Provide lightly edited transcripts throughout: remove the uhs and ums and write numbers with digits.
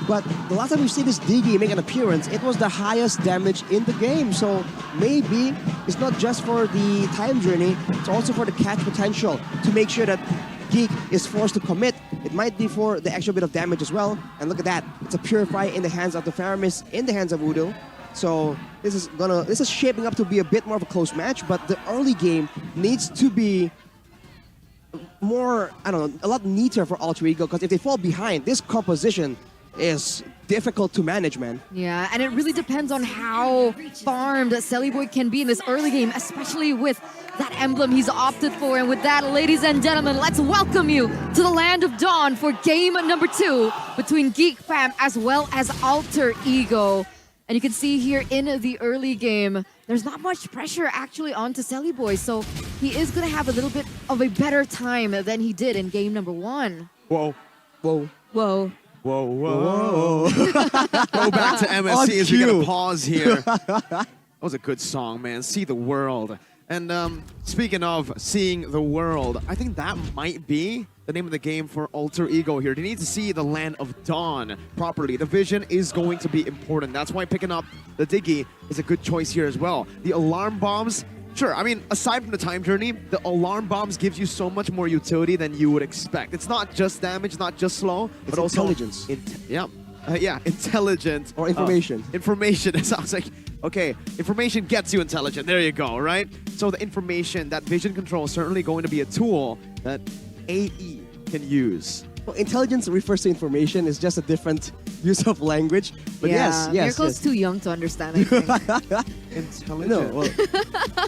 But the last time we've seen this Diggy make an appearance, it was the highest damage in the game. So maybe it's not just for the time journey, it's also for the catch potential to make sure that Geek is forced to commit. It might be for the extra bit of damage as well. And look at that. It's a Purify in the hands of the Faramis, in the hands of Voodoo. So this is shaping up to be a bit more of a close match, but the early game needs to be more, I don't know, a lot neater for Alter Ego, because if they fall behind, this composition is difficult to manage, man. Yeah, and it really depends on how farmed Selly Boy can be in this early game, especially with that emblem he's opted for. And with that, ladies and gentlemen, let's welcome you to the Land of Dawn for game number 2 between GEEKFAM as well as Alter Ego. And you can see here in the early game, there's not much pressure actually onto Selly Boy, so he is going to have a little bit of a better time than he did in game number 1. Whoa. Whoa. Whoa. Whoa, whoa. Go back to MSC as we get a pause here. That was a good song, man. See the world. And speaking of seeing the world, I think that might be the name of the game for Alter Ego here. They need to see the Land of Dawn properly. The vision is going to be important. That's why picking up the Diggy is a good choice here as well. The alarm bombs, sure, I mean, aside from the time journey, the alarm bombs gives you so much more utility than you would expect. It's not just damage, not just slow, It's but also intelligence. Yeah, intelligent. Or information. Information, it sounds like, okay, information gets you intelligent. There you go, right? So the information, that vision control is certainly going to be a tool that AE can use. Well, intelligence refers to information. It's just a different use of language. But yes. Mirko's too young to understand, I think. Intelligent. No, well,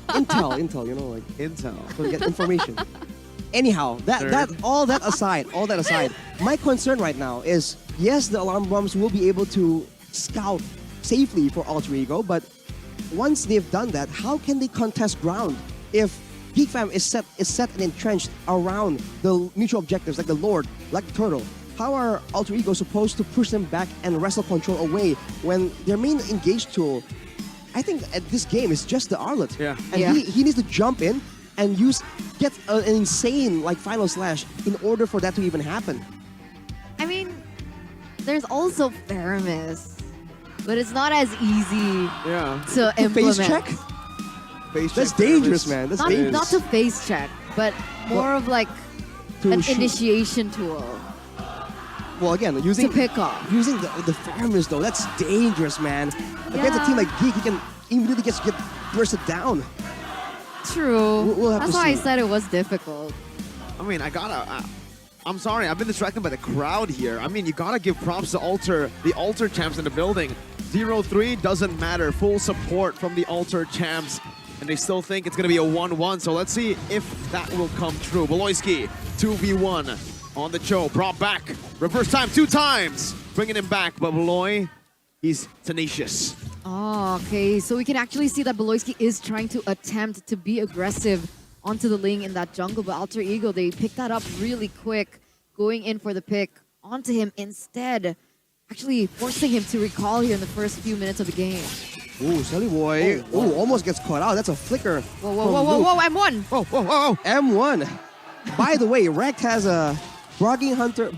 intel, you know, like Intel. to get information. Anyhow, all that aside, my concern right now is, yes, the alarm bombs will be able to scout safely for Alter Ego, but once they've done that, how can they contest ground if GEEKFAM is set and entrenched around the mutual objectives like the Lord, like the Turtle? How are Alter Ego supposed to push them back and wrestle control away when their main engage tool, I think at this game, is just the Arlet? Yeah. And he needs to jump in and get an insane like final slash in order for that to even happen. I mean, there's also Faramis, but it's not as easy to implement. Face check? Face That's check dangerous, service. man. That's Not dangerous. to face check, but more of like To an shoot. initiation tool Well, again, to using pick off. the Faramis though, that's dangerous, man. Against a team like Geek, he can immediately get bursted down. True. We'll have That's to why I see. said it was difficult. I mean, I'm sorry, I've been distracted by the crowd here. I mean, you gotta give props to the Alter champs in the building. 0-3 doesn't matter. Full support from the Alter champs. And they still think it's gonna be a 1-1. So let's see if that will come true. Beloyski, 2v1 on the Cho. Brought back. Reverse time 2 times. Bringing him back. But Beloy, he's tenacious. Oh, okay. So we can actually see that Beloyski is trying to attempt to be aggressive onto the lane in that jungle, but Alter Ego, they picked that up really quick, going in for the pick onto him instead, actually forcing him to recall here in the first few minutes of the game. Ooh, Selly Boy. Ooh, almost gets caught out. That's a flicker. Whoa, whoa, whoa, whoa, whoa, M1! Whoa. M1. By the way, Rekt has a Bargain Hunter,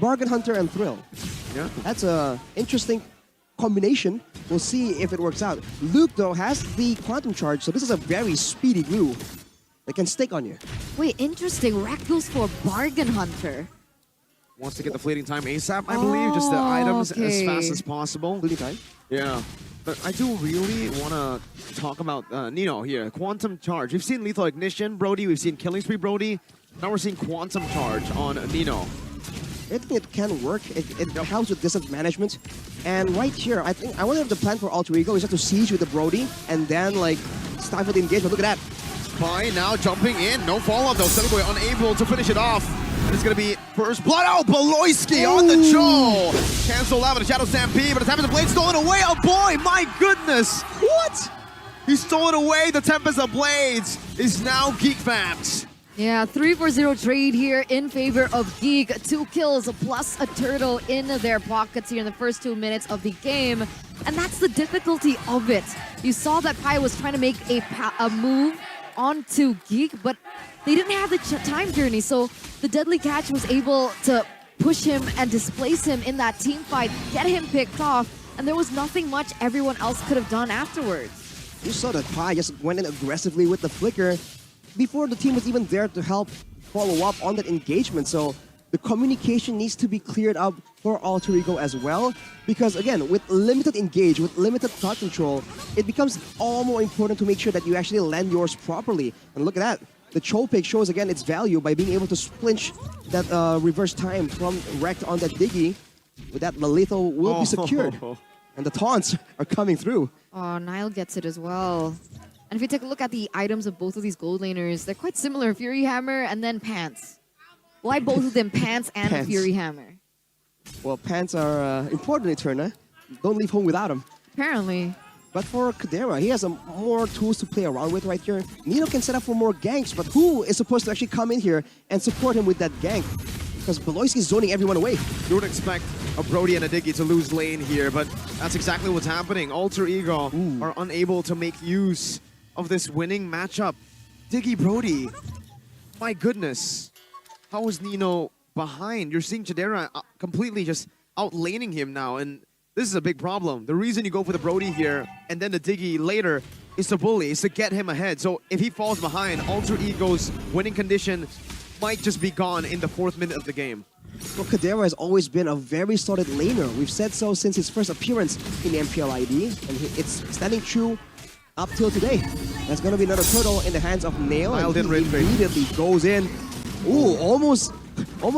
and Thrill. Yeah. That's a interesting combination. We'll see if it works out. Luke, though, has the Quantum Charge, so this is a very speedy glue that can stick on you. Wait, interesting. Rekt goes for Bargain Hunter. Wants to get the fleeting time ASAP, I believe. Just the items as fast as possible. Fleeting time. Yeah. But I do really want to talk about Nino here. Quantum Charge. We've seen Lethal Ignition, Brody. We've seen Killing Spree, Brody. Now we're seeing Quantum Charge on Nino. I think it can work. It helps with distance management. And right here, I wonder if the plan for Alter Ego is just to siege with the Brody and then like stifle the engagement. Look at that. Pi now jumping in. No follow-up though. Selly Boy unable to finish it off. And it's going to be first blood. Oh, Beloyski on the Cho. Cancel out with a Shadow Stampede, but the Tempest of Blade stolen away. Oh boy, my goodness. What? He stole it away. The Tempest of Blades is now GEEKFAM's. Yeah, 3-for-0 trade here in favor of Geek. 2 kills plus a turtle in their pockets here in the first 2 minutes of the game. And that's the difficulty of it. You saw that Pi was trying to make a move onto Geek, but they didn't have the time journey. So the Deadly Catch was able to push him and displace him in that team fight, get him picked off, and there was nothing much everyone else could have done afterwards. You saw that Pi just went in aggressively with the flicker before the team was even there to help follow up on that engagement. So the communication needs to be cleared up for Alter Ego as well, because again, with limited engage, with limited thought control, it becomes all more important to make sure that you actually land yours properly. And look at that. The Cho pick shows again its value by being able to flinch that reverse time from Wrecked on that Diggy. With that, the lethal will be secured. And the taunts are coming through. Oh, Nile gets it as well. And if you take a look at the items of both of these gold laners, they're quite similar. Fury Hammer and then Pants. Why both of them Pants and Pants. Fury Hammer? Well, Pants are important in Eterna. Don't leave home without them. Apparently. But for Kadera, he has more tools to play around with right here. Nino can set up for more ganks, but who is supposed to actually come in here and support him with that gank? Because Beloyski is zoning everyone away. You would expect a Brody and a Diggy to lose lane here, but that's exactly what's happening. Alter Ego are unable to make use of this winning matchup. Diggy Brody, my goodness. How is Nino behind? You're seeing Chidera completely just outlaning him now, and this is a big problem. The reason you go for the Brody here and then the Diggy later is to bully, is to get him ahead. So if he falls behind, Alter Ego's winning condition might just be gone in the 4th minute of the game. Well, Kadera has always been a very solid laner. We've said so since his first appearance in MPLID, and it's standing true up till today. There's going to be another turtle in the hands of Nail, and he immediately goes in. Ooh, almost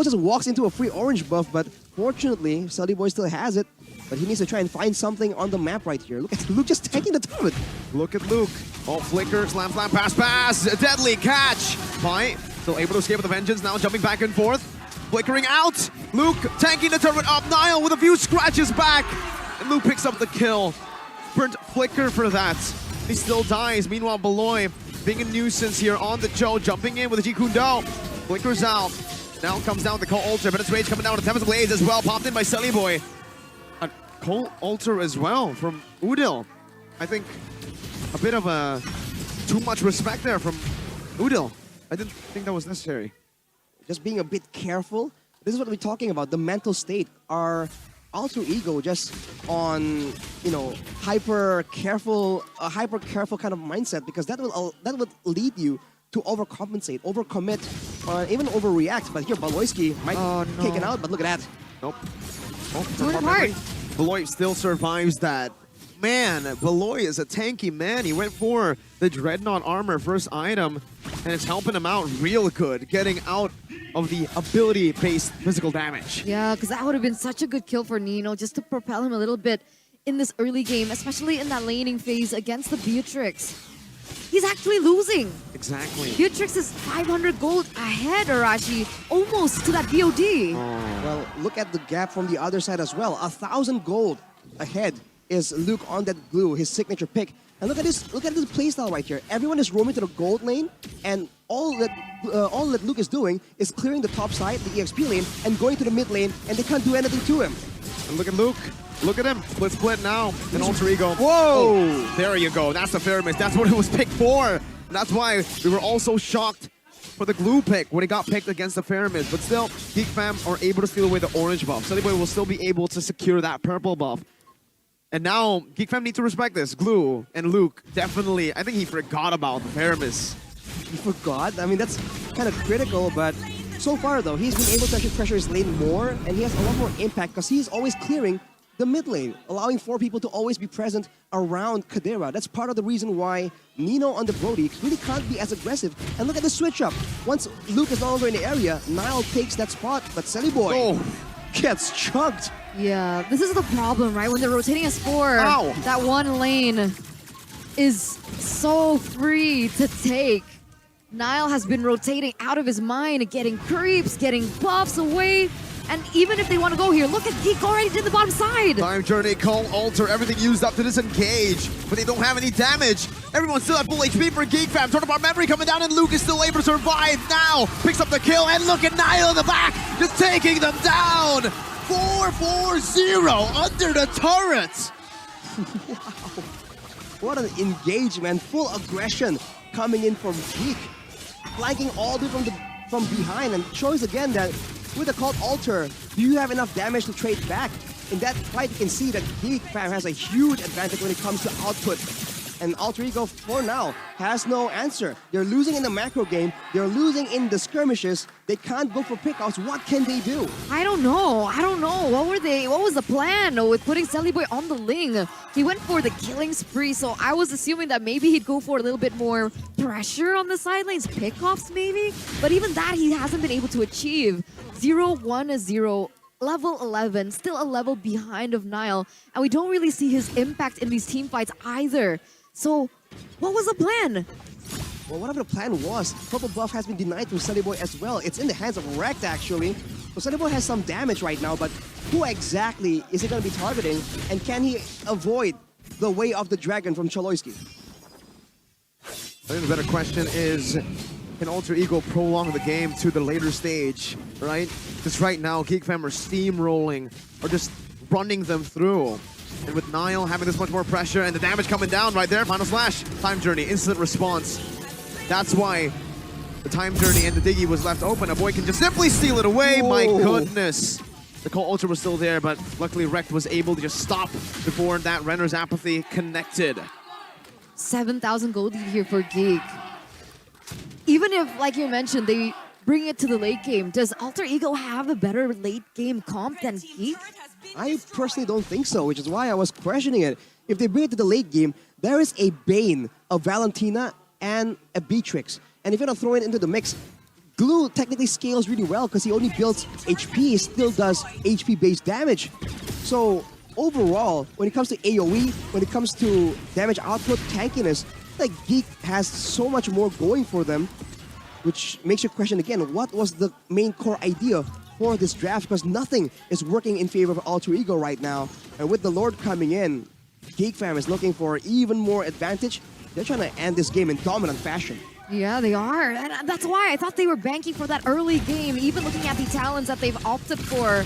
just walks into a free orange buff, but fortunately, Sully Boy still has it. But he needs to try and find something on the map right here. Look at Luke just taking the turret. Look at Luke. Oh, flicker, slam, pass. A deadly catch. Pi still able to escape with the vengeance, now jumping back and forth. Flickering out. Luke tanking the turret up. Nile with a few scratches back. And Luke picks up the kill. Burnt flicker for that. He still dies. Meanwhile, Beloy being a nuisance here on the Joe, jumping in with the Jikundo. Flickers out. Now comes down the Cole Alter, but it's Rage coming down with Tempest Blaze as well. Popped in by Sully Boy. A Cole Alter as well from Udil. I think a bit of a too much respect there from Udil. I didn't think that was necessary. Just being a bit careful. This is what we're talking about, the mental state. Our Alter Ego just on, you know, hyper careful kind of mindset, because that would lead you to overcompensate, overcommit, even overreact. But here, Beloyski might kick it out, but look at that. Nope. Doing hard. Beloy still survives that. Man, Beloy is a tanky man. He went for the Dreadnought armor, first item, and it's helping him out real good, getting out of the ability-based physical damage. Yeah, because that would have been such a good kill for Nino, just to propel him a little bit in this early game, especially in that laning phase against the Beatrix. He's actually losing. Exactly. Beatrix is 500 gold ahead, Arashi, almost to that BOD. Well, look at the gap from the other side as well. 1,000 gold ahead is Luke on that glue, his signature pick. And look at this playstyle right here. Everyone is roaming to the gold lane, and all that Luke is doing is clearing the top side, the EXP lane, and going to the mid lane, and they can't do anything to him. And look at Luke. Look at him. Split now. An Alter Ego. Whoa! Oh, there you go. That's the fair miss. That's what it was picked for. And that's why we were all so shocked for the glue pick when it got picked against the Pyramids. But still, GEEKFAM are able to steal away the orange buff. Sully Boy will still be able to secure that purple buff. And now, GEEKFAM need to respect this. Glue and Luke, definitely, I think he forgot about the Pyramids. He forgot? I mean, that's kind of critical, but so far, though, he's been able to actually pressure his lane more, and he has a lot more impact because he's always clearing the mid lane, allowing 4 people to always be present around Kadera. That's part of the reason why Nino on the Brody really can't be as aggressive. And look at the switch up. Once Luke is no longer in the area, Nile takes that spot, but Sully Boy gets chugged. Yeah, this is the problem, right? When they're rotating a spore, that one lane is so free to take. Nile has been rotating out of his mind, getting creeps, getting buffs away. And even if they want to go here, look at GEEK already did the bottom side. Time Journey, Call Alter, everything used up to disengage, but they don't have any damage. Everyone's still at full HP for GEEKFAM. Sort of our memory coming down, and Luke is still able to survive now. Picks up the kill, and look at Nile in the back, just taking them down. 4-4-0 under the turret. Wow. What an engagement, full aggression coming in from GEEK. Flanking all the way from behind, and shows again that with the called Alter, do you have enough damage to trade back? In that fight, you can see that GEEKFAM has a huge advantage when it comes to output. And Alter Ego, for now, has no answer. They're losing in the macro game. They're losing in the skirmishes. They can't go for pickoffs. What can they do? I don't know. What was the plan with putting Celiboy on the Ling? He went for the killing spree, so I was assuming that maybe he'd go for a little bit more pressure on the side lanes, pickoffs maybe? But even that he hasn't been able to achieve. 0-1-0. Level 11, still a level behind of Nile, and we don't really see his impact in these team fights either. So, what was the plan? Well, whatever the plan was, purple buff has been denied from Celiboy as well. It's in the hands of Rekt, actually. So Celiboy has some damage right now, but who exactly is he going to be targeting? And can he avoid the way of the dragon from Chaloyski? I think the better question is, can Alter Ego prolong the game to the later stage, right? Because right now, GEEKFAM are steamrolling, or just running them through. And with Nile having this much more pressure and the damage coming down right there, Final Slash, Time Journey, instant response. That's why the Time Journey and the Diggy was left open. A boy can just simply steal it away. Whoa. My goodness. The Call Ultra was still there, but luckily Rekt was able to just stop before that Renner's Apathy connected. 7,000 gold lead here for GEEK. Even if, like you mentioned, they bring it to the late game, does Alter Ego have a better late game comp than GEEK? I personally don't think so, which is why I was questioning it. If they bring it to the late game, there is a Bane, a Valentina, and a Beatrix. And if you're gonna throw it into the mix, Glue technically scales really well because he only builds HP, he still does HP-based damage. So overall, when it comes to AoE, when it comes to damage output, tankiness, like GEEK has so much more going for them, which makes you question again, what was the main core idea for this draft? Because nothing is working in favor of Alter Ego right now. And with the Lord coming in, GEEKFAM is looking for even more advantage. They're trying to end this game in dominant fashion. Yeah, they are. And that's why I thought they were banking for that early game, even looking at the talents that they've opted for.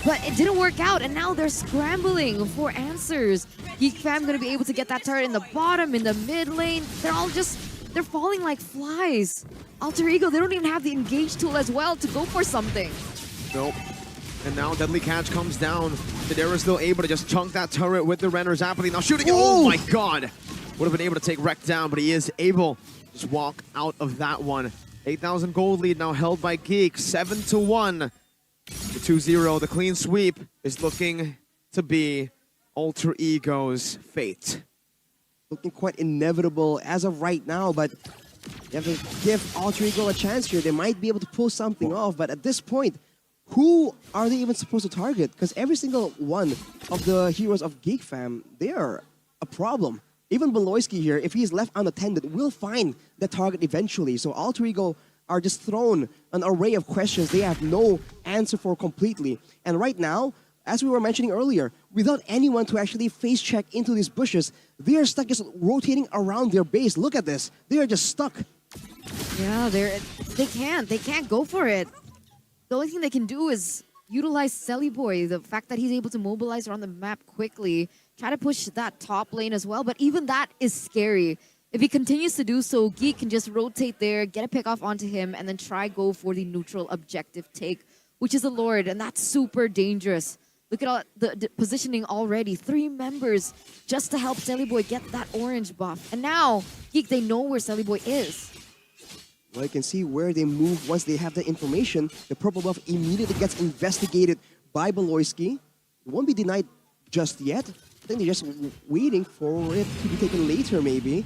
But it didn't work out, and now they're scrambling for answers. GEEKFAM gonna be able to get that turret in the bottom, in the mid lane. They're falling like flies. Alter Ego, they don't even have the engage tool as well to go for something. Nope. And now Deadly Catch comes down. Federa's still able to just chunk that turret with the Renner's Apathy. Now shooting it. Oh my god! Would have been able to take Rekt down, but he is able to just walk out of that one. 8,000 gold lead now held by GEEK. 7-1. The 2-0, the clean sweep is looking to be Alter Ego's fate. Looking quite inevitable as of right now, but you have to give Alter Ego a chance here. They might be able to pull something off, but at this point, who are they even supposed to target? Because every single one of the heroes of GEEKFAM, they are a problem. Even Beloyski here, if he's left unattended, will find the target eventually. So Alter Ego are just thrown an array of questions they have no answer for completely. And right now, as we were mentioning earlier, without anyone to actually face check into these bushes, they are stuck just rotating around their base. Look at this. They are just stuck. Yeah, they can't go for it. The only thing they can do is utilize Celiboy, the fact that he's able to mobilize around the map quickly, try to push that top lane as well, but even that is scary. If he continues to do so, GEEK can just rotate there, get a pick off onto him, and then try go for the neutral objective take, which is the Lord, and that's super dangerous. Look at all the positioning already. 3 members just to help Celiboy get that orange buff. And now, GEEK, they know where Celiboy is. Well, you can see where they move once they have the information. The purple buff immediately gets investigated by Beloyski. It won't be denied just yet. I think they're just waiting for it to be taken later, maybe.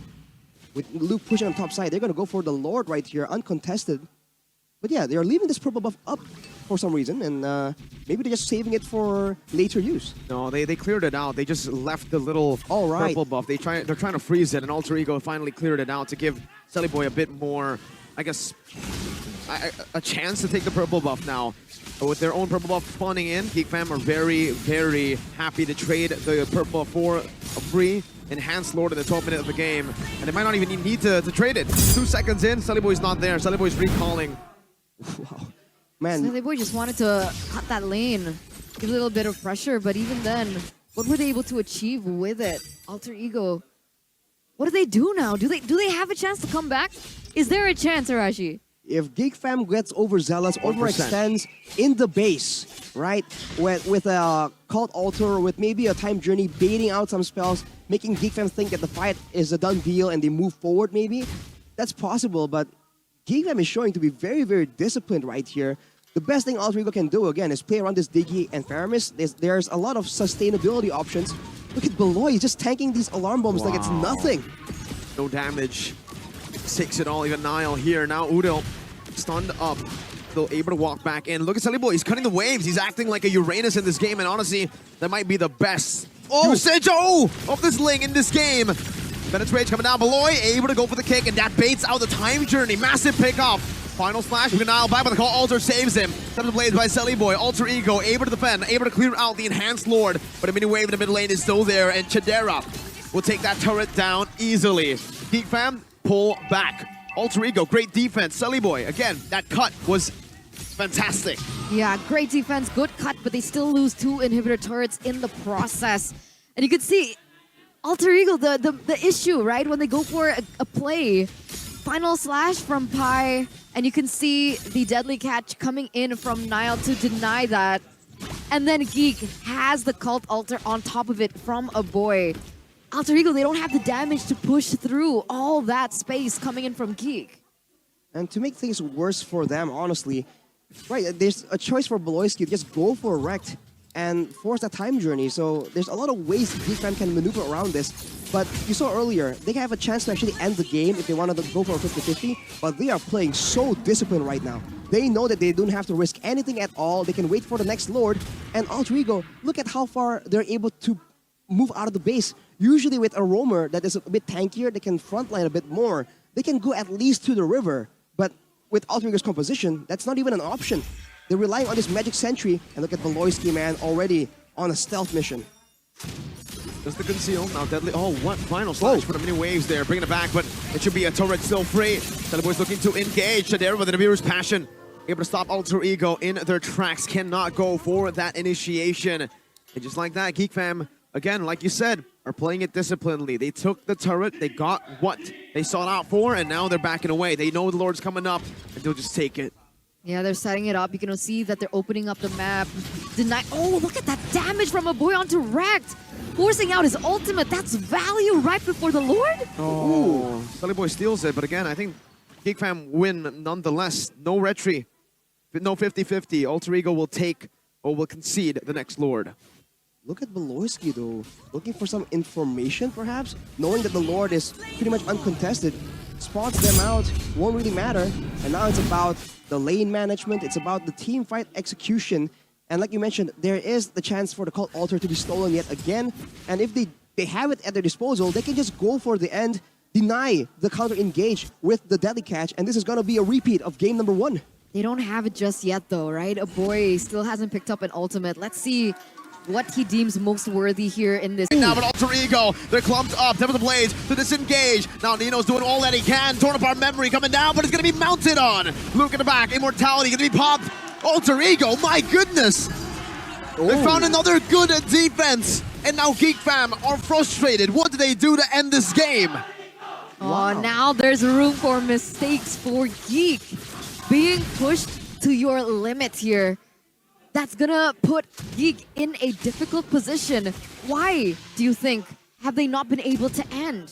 With Luke pushing on top side, they're going to go for the Lord right here, uncontested. But yeah, they're leaving this purple buff up for some reason, and maybe they're just saving it for later use. No, they cleared it out. They just left the little purple buff. They're trying to freeze it, and Alter Ego finally cleared it out to give Celiboy a bit more, I guess, a chance to take the purple buff now. But with their own purple buff spawning in, GEEKFAM are very, very happy to trade the purple buff for a free enhanced Lord in the 12th minute of the game. And they might not even need to trade it. 2 seconds in, Celiboy's not there. Celiboy's recalling. Wow. Man. Celiboy just wanted to cut that lane, give a little bit of pressure, but even then, what were they able to achieve with it? Alter Ego, what do they do now? Do they have a chance to come back? Is there a chance, Arashi? If GEEKFAM gets overzealous, 1%. overextends in the base, right? With a Cult Altar, with maybe a Time Journey, baiting out some spells, making GEEKFAM think that the fight is a done deal and they move forward maybe. That's possible, but GEEKFAM is showing to be very, very disciplined right here. The best thing Alter Ego can do, again, is play around this Diggy and Faramis. There's a lot of sustainability options. Look at Beloy, he's just tanking these alarm bombs like it's nothing. No damage. Takes it all, even Nile here. Now Udo stunned up. Still able to walk back in. Look at Saliboy, he's cutting the waves. He's acting like a Uranus in this game, and honestly, that might be the best usage of this Ling in this game. Bennett's Rage coming down. Beloy able to go for the kick, and that baits out the Time Journey. Massive pickoff. Final slash, we can Nile back, but the call Alter saves him. Set up blades by Saliboy. Alter Ego able to defend, able to clear out the Enhanced Lord, but a mini wave in the mid lane is still there, and Chidera will take that turret down easily. GEEKFAM, pull back. Alter Ego, great defense. Saliboy, again, that cut was fantastic. Yeah, great defense, good cut, but they still lose 2 inhibitor turrets in the process. And you can see Alter Ego, the issue, right? When they go for a play, final slash from Pi, and you can see the deadly catch coming in from Nile to deny that. And then Geek has the Cult Altar on top of it from a boy. Alter Ego, they don't have the damage to push through all that space coming in from Geek. And to make things worse for them, honestly, right, there's a choice for Beloyski to just go for a Rect and force that Time Journey. So there's a lot of ways GEEKFAM can maneuver around this. But you saw earlier, they have a chance to actually end the game if they wanted to go for a 50-50, but they are playing so disciplined right now. They know that they don't have to risk anything at all. They can wait for the next Lord. And Alter Ego, look at how far they're able to move out of the base. Usually with a roamer that is a bit tankier, they can frontline a bit more. They can go at least to the river. But with Alter Ego's composition, that's not even an option. They're relying on this Magic Sentry, and look at Beloyski, man, already on a stealth mission. Does the conceal, now deadly, what final slash for the mini waves there, bringing it back, but it should be a turret still free. Saliboy's looking to engage, Shadera with an Abiru's Passion, able to stop Alter Ego in their tracks, cannot go for that initiation. And just like that, GEEKFAM, again, like you said, are playing it disciplinedly. They took the turret, they got what they sought out for, and now they're backing away. They know the Lord's coming up, and they'll just take it. Yeah, they're setting it up. You can see that they're opening up the map. Oh, look at that damage from a boy onto Rect. Forcing out his ultimate. That's value right before the Lord. Oh, Saliboy steals it, but again, I think GEEKFAM win nonetheless. No retry, no 50-50. Alter Ego will take or will concede the next Lord. Look at Beloyski though, looking for some information perhaps, knowing that the Lord is pretty much uncontested, spots them out, won't really matter, and now it's about the lane management, it's about the team fight execution, and like you mentioned, there is the chance for the Cult Altar to be stolen yet again, and if they have it at their disposal, they can just go for the end, deny the counter engage with the deadly catch, and this is going to be a repeat of game number 1. They don't have it just yet though, right? A boy still hasn't picked up an ultimate. Let's see what he deems most worthy here in this. Now, but Alter Ego, they're clumped up. Devil the Blades to disengage. Now, Nino's doing all that he can. Torn apart memory coming down, but it's going to be mounted on. Luke in the back. Immortality going to be popped. Alter Ego, my goodness. They found another good defense. And now GEEKFAM are frustrated. What do they do to end this game? Oh, now there's room for mistakes for Geek. Being pushed to your limit here. That's gonna put Geek in a difficult position. Why do you think have they not been able to end?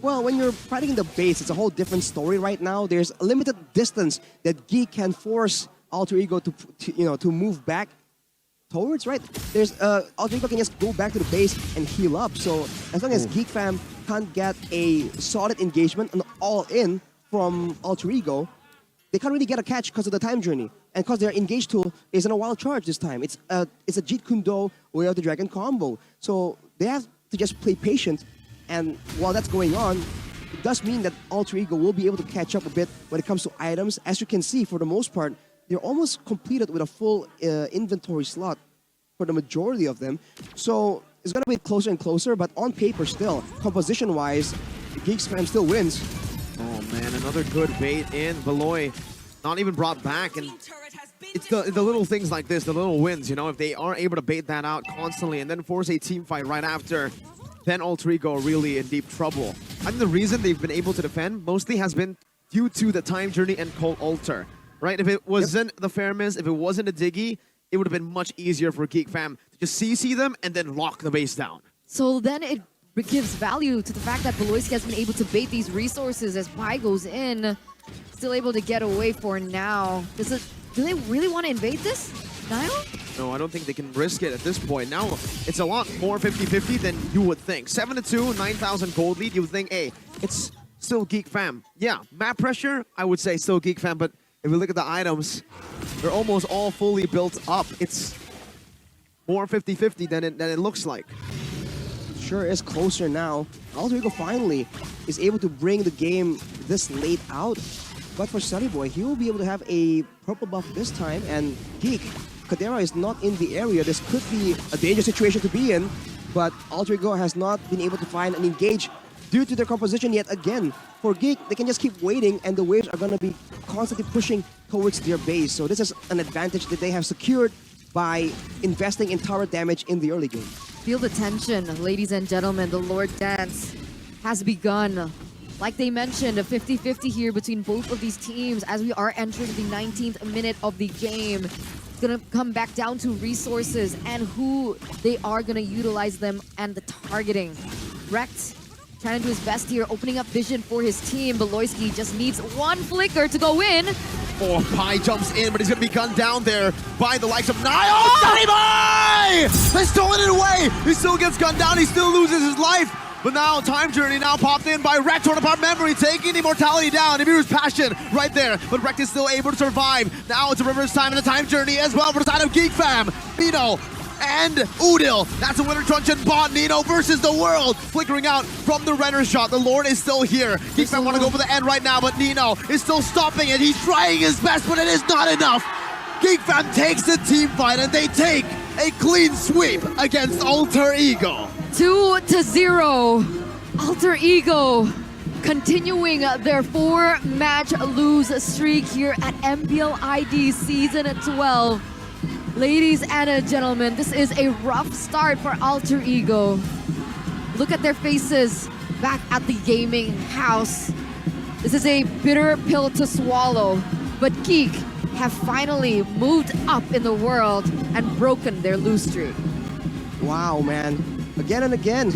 Well, when you're fighting in the base, it's a whole different story right now. There's a limited distance that Geek can force Alter Ego to move back towards, right? There's Alter Ego can just go back to the base and heal up. So as long as GEEKFAM can't get a solid engagement and all-in from Alter Ego, they can't really get a catch because of the Time Journey. And because their engage tool isn't a wild charge this time. It's a Jeet Kundo Way of the Dragon combo. So they have to just play patient. And while that's going on, it does mean that Alter Ego will be able to catch up a bit when it comes to items. As you can see, for the most part, they're almost completed with a full inventory slot for the majority of them. So it's going to be closer and closer, but on paper still, composition-wise, GEEKFAM still wins. Oh man, another good bait in. Beloy not even brought back, and it's the little things like this, the little wins, you know, if they are able to bait that out constantly and then force a team fight right after, then Alter Ego are really in deep trouble. I think the reason they've been able to defend mostly has been due to the time journey and cold altar, right? If it wasn't the Fairness, if it wasn't a Diggy, it would have been much easier for GEEKFAM to just CC them and then lock the base down. So then it gives value to the fact that Beloyski has been able to bait these resources as Pi goes in. Still able to get away for now. Do they really want to invade this, Niall? No, I don't think they can risk it at this point. Now, it's a lot more 50-50 than you would think. 7-2, 9,000 gold lead, you would think, hey, it's still GEEKFAM. Yeah, map pressure, I would say still GEEKFAM, but if we look at the items, they're almost all fully built up. It's more 50-50 than it looks like. Sure is closer now. Alter Ego finally is able to bring the game this late out. But for Sunny Boy, he will be able to have a purple buff this time. And Geek, Kadera is not in the area. This could be a dangerous situation to be in. But Alter Ego has not been able to find and engage due to their composition yet again. For Geek, they can just keep waiting and the waves are going to be constantly pushing towards their base. So this is an advantage that they have secured by investing in tower damage in the early game. Feel the tension, ladies and gentlemen. The Lord Dance has begun. Like they mentioned, a 50-50 here between both of these teams as we are entering the 19th minute of the game. It's going to come back down to resources and who they are going to utilize them and the targeting. Rekt trying to do his best here, opening up vision for his team. Beloyski just needs one flicker to go in. Oh, Pi jumps in, but he's going to be gunned down there by the likes of Niall. Oh, Sunny Boy! They stolen it away! He still gets gunned down, he still loses his life. But now, Time Journey now popped in by Rekt, torn apart memory, taking Immortality down. Ibiru's Passion right there, but Rekt is still able to survive. Now it's a reverse time in the Time Journey as well for the side of GEEKFAM. Nino and Udil. That's a winner truncheon bot. Nino versus the world. Flickering out from the Renner shot. The Lord is still here. GEEKFAM want to go for the end right now, but Nino is still stopping it. He's trying his best, but it is not enough. GEEKFAM takes the team fight and they take a clean sweep against Alter Ego. 2-0. Alter Ego continuing their 4-match lose streak here at MLBB Season 12. Ladies and gentlemen, this is a rough start for Alter Ego. Look at their faces back at the gaming house. This is a bitter pill to swallow, but Geek have finally moved up in the world and broken their lose streak. Wow, man. Again and again.